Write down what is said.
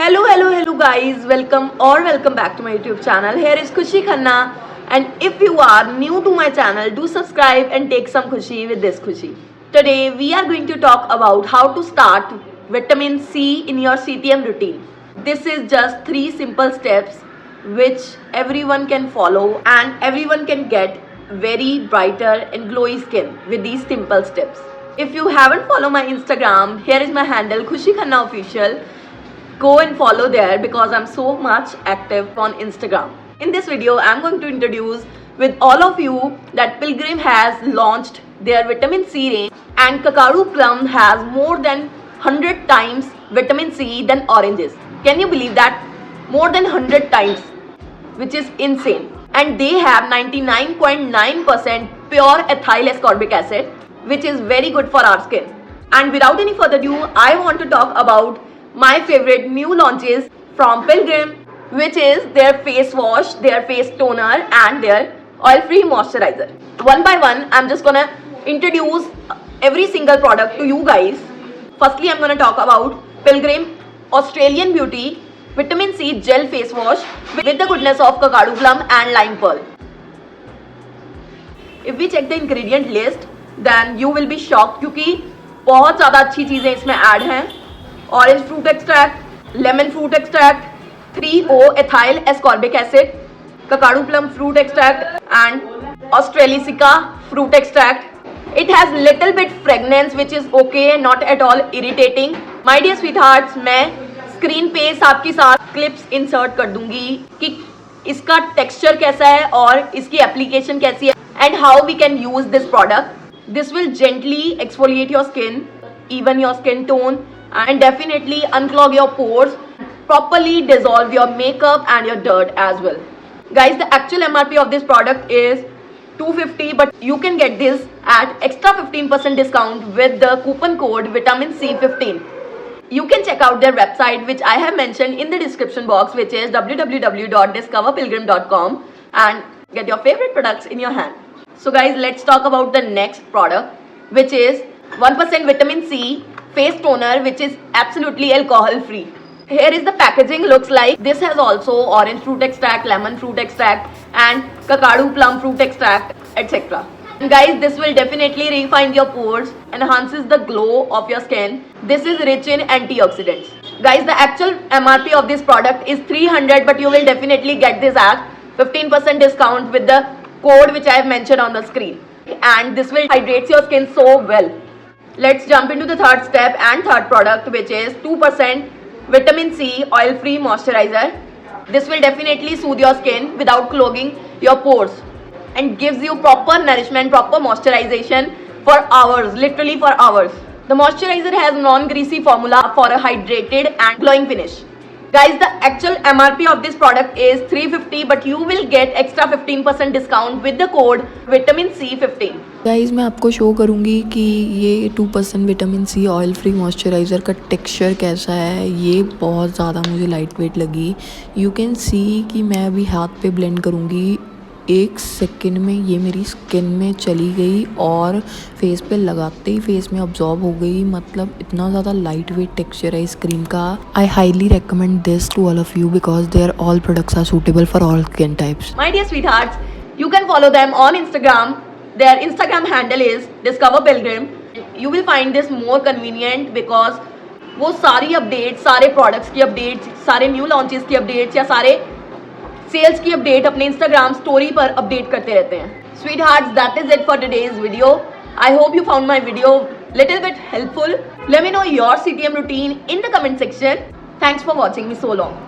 Hello guys, welcome back to my YouTube channel. Here is Khushi Khanna, and if you are new to my channel, do subscribe and take some khushi with this khushi. Today we are going to talk about how to start vitamin C in your CTM routine. This is just 3 simple steps which everyone can follow and everyone can get very brighter and glowy skin with these simple steps. If you haven't followed my Instagram, here is my handle Khushi Khanna Official. Go and follow there because I'm so much active on Instagram. In this video, I'm going to introduce with all of you that Pilgrim has launched their vitamin C range and Kakadu Plum has more than 100 times vitamin C than oranges. Can you believe that? More than 100 times, which is insane. And they have 99.9% pure ethyl ascorbic acid, which is very good for our skin. And without any further ado, I want to talk about my favorite new launches from Pilgrim, which is their face wash, their face toner and their oil-free moisturizer. One by one, I'm just gonna introduce every single product to you guys. Firstly, I'm gonna talk about Pilgrim Australian Beauty Vitamin C Gel Face Wash with the goodness of Kakadu Plum and Lime Pearl. If we check the ingredient list, then you will be shocked क्योंकि बहुत ज़्यादा अच्छी चीज़ें इसमें add हैं. Orange fruit extract, lemon fruit extract, 3O ethyl ascorbic acid, Kakadu plum fruit extract and Australisica fruit extract. It has little bit fragrance which is okay, not at all irritating. My dear sweethearts, मैं screen पे आपके साथ clips insert कर दूंगी कि इसका texture कैसा है और इसकी एप्लीकेशन कैसी है and how we can use this product. This will gently exfoliate your skin, even your skin tone, and definitely unclog your pores, properly dissolve your makeup and your dirt as well. Guys, the actual MRP of this product is $250, but you can get this at extra 15% discount with the coupon code Vitamin C15. You can check out their website, which I have mentioned in the description box, which is www.discoverpilgrim.com, and get your favorite products in your hand. So guys, let's talk about the next product, which is 1% Vitamin C face toner, which is absolutely alcohol free. Here is the packaging looks like. This has also orange fruit extract, lemon fruit extract and Kakadu plum fruit extract, etc. And guys, this will definitely refine your pores, enhances the glow of your skin. This is rich in antioxidants. Guys, the actual MRP of this product is $300, but you will definitely get this at 15% discount with the code which I have mentioned on the screen. And this will hydrate your skin so well. Let's jump into the third step and third product, which is 2% Vitamin C Oil-free Moisturizer. This will definitely soothe your skin without clogging your pores and gives you proper nourishment, proper moisturization for hours, literally for hours. The moisturizer has non-greasy formula for a hydrated and glowing finish. Guys, the actual MRP of this product is $350, but you will get extra 15% discount with the code Vitamin C15. Guys, मैं आपको show करूँगी कि ये 2% vitamin C oil free moisturiser का texture कैसा है. ये बहुत ज़्यादा मुझे लाइट वेट लगी. यू कैन सी कि मैं अभी हाथ पे ब्लेंड करूँगी, 1 सेकेंड में ये मेरी स्किन में चली गई और फेस पे लगाते ही फेस में अब्जॉर्ब हो गई. मतलब इतना ज़्यादा लाइट वेट टेक्सचर है इस क्रीम का. I highly recommend this to all of you because their all products are suitable for all skin types. My dear sweethearts, you can follow them on Instagram. Their Instagram handle is Discover Pilgrim. You will find this more convenient because वो सारी updates, सारे products की updates, सारे new launches की updates या सारे sales की update अपने इंस्टाग्राम स्टोरी पर अपडेट करते रहते हैं. Sweethearts, that is it for today's video. I hope you found my video little bit helpful. Let me know your CTM routine in the comment section. Thanks for watching me so long.